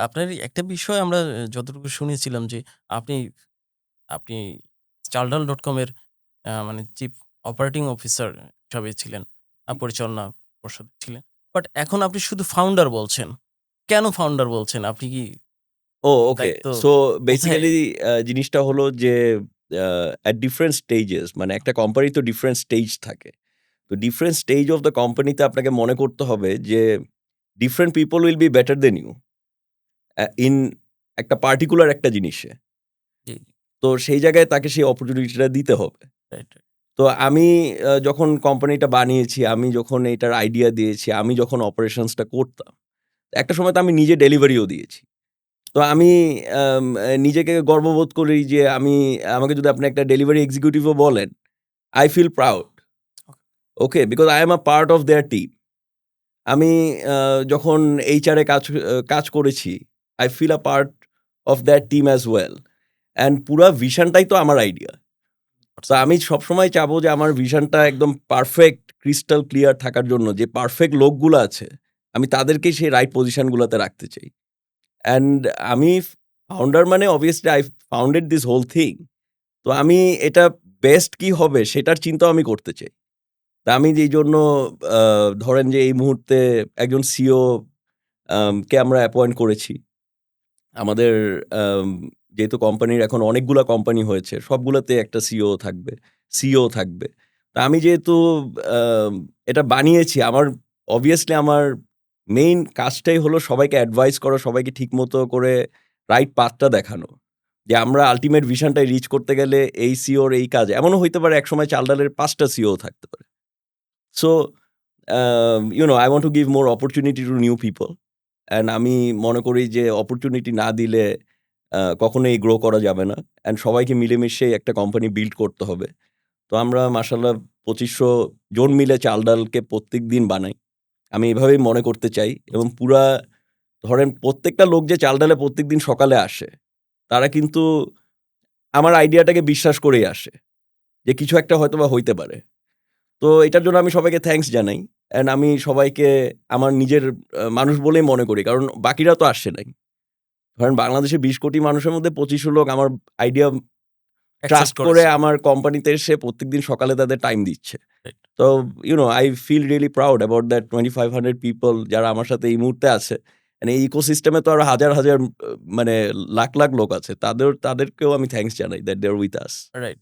আপনার একটা বিষয় আমরা যতটুকু শুনেছিলাম যে আপনি আপনি চালডাল.com এর মানে চিফ অপারেটিং অফিসার হিসাবে ছিলেন, পরিচালনা পর্ষদে ছিলেন। বাট এখন আপনি শুধু ফাউন্ডার বলছেন। কেন ফাউন্ডার বলছেন? আপনি কি ওকে। দায়িত্ব সো কোথায়? বেসিক্যালি জিনিসটা হলো যে এট ডিফারেন্ট স্টেজেস মানে একটা কোম্পানি তো ডিফারেন্ট স্টেজ থাকে। তো ডিফারেন্ট স্টেজ অফ দ্য কোম্পানিতে আপনাকে মনে করতে হবে যে different people will be better than you in একটা পার্টিকুলার একটা জিনিসে। জি, তো সেই জায়গায় তাকে সেই অপরচুনিটিটা দিতে হবে। Right, right. তো আমি যখন কোম্পানিটা বানিয়েছি, আমি যখন এটার আইডিয়া দিয়েছি, আমি যখন অপারেশনসটা করতাম, একটা সময় তো আমি নিজে ডেলিভারিও দিয়েছি। তো আমি নিজেকে গর্ববোধ করি যে আমাকে যদি আপনি একটা ডেলিভারি এক্সিকিউটিভও বলেন, I feel proud. Okay? Because I am a part of their team. আমি যখন HR এ কাজ করেছি, I feel a part of that team as well. And পুরা ভিশনটাই তো আমার আইডিয়া। তো আমি সবসময় চাবো যে আমার ভিশনটা একদম পারফেক্ট ক্রিস্টাল ক্লিয়ার থাকার জন্য যে পারফেক্ট লোকগুলো আছে, আমি তাদেরকেই সেই রাইট পজিশনগুলোতে রাখতে চাই। অ্যান্ড আমি ফাউন্ডার মানে obviously I founded this whole thing. তো আমি এটা বেস্ট কি হবে সেটার চিন্তাও আমি করতে চাই। তা আমি যেইজন্য আ ধরেন যে এই মুহূর্তে একজন সিইও কে আমরা অ্যাপয়েন্ট করেছি। আমাদের আম যেহেতু কোম্পানির এখন অনেকগুলা কোম্পানি হয়েছে, সবগুলাতে একটা সিইও থাকবে। তা আমি যেহেতু আম এটা বানিয়েছি, আমার অবভিয়াসলি আমার মেইন কাজটাই হলো সবাইকে অ্যাডভাইস করা, সবাইকে ঠিকমতো করে রাইট পাথটা দেখানো। যে আমরা আল্টিমেট ভিশনটায় রিচ করতে গেলে এই সিইওর এই কাজ। এমনও হইতে পারে একসময় চাল-ডালের ৫ টা সিইও থাকতে পারে। So I want to give more opportunity to new people. And আমি মনে করি যে অপরচুনিটি না দিলে কখনোই গ্রো করা যাবে না। অ্যান্ড সবাইকে মিলেমিশে একটা কোম্পানি বিল্ড করতে হবে। তো আমরা মাশাআল্লাহ ২৫০০ জন মিলে চাল-ডালকে প্রত্যেকদিন বানাই। আমি এভাবেই মনে করতে চাই এবং পুরা ধরেন প্রত্যেকটা লোক যে চাল-ডালে প্রত্যেকদিন সকালে আসে, তারা কিন্তু আমার আইডিয়াটাকে বিশ্বাস করেই আসে। যে কিছু একটা হয়তোবা হইতে পারে। তো এটার জন্য আমি সবাইকে থ্যাংকস জানাই। অ্যান্ড আমি সবাইকে আমার নিজের মানুষ বলেই মনে করি। কারণ বাকিরা তো আসে নাই। ধরেন বাংলাদেশে ২০ কোটি মানুষের মধ্যে ২৫০০ লোক আমার আইডিয়া অ্যাকসেপ্ট ট্রাস্ট করে করেছে। আমার কোম্পানিতে এসে প্রত্যেকদিন সকালে তাদের টাইম দিচ্ছে। রাইট। তো I feel really proud about that 2500 people যারা আমার সাথে এই মুহূর্তে আছে। মানে এই ইকোসিস্টেমে তো আরো হাজার, হাজার মানে লাখ, লাখ লোক আছে। তাদেরকেও আমি থ্যাংকস জানাই that they are with us. Right.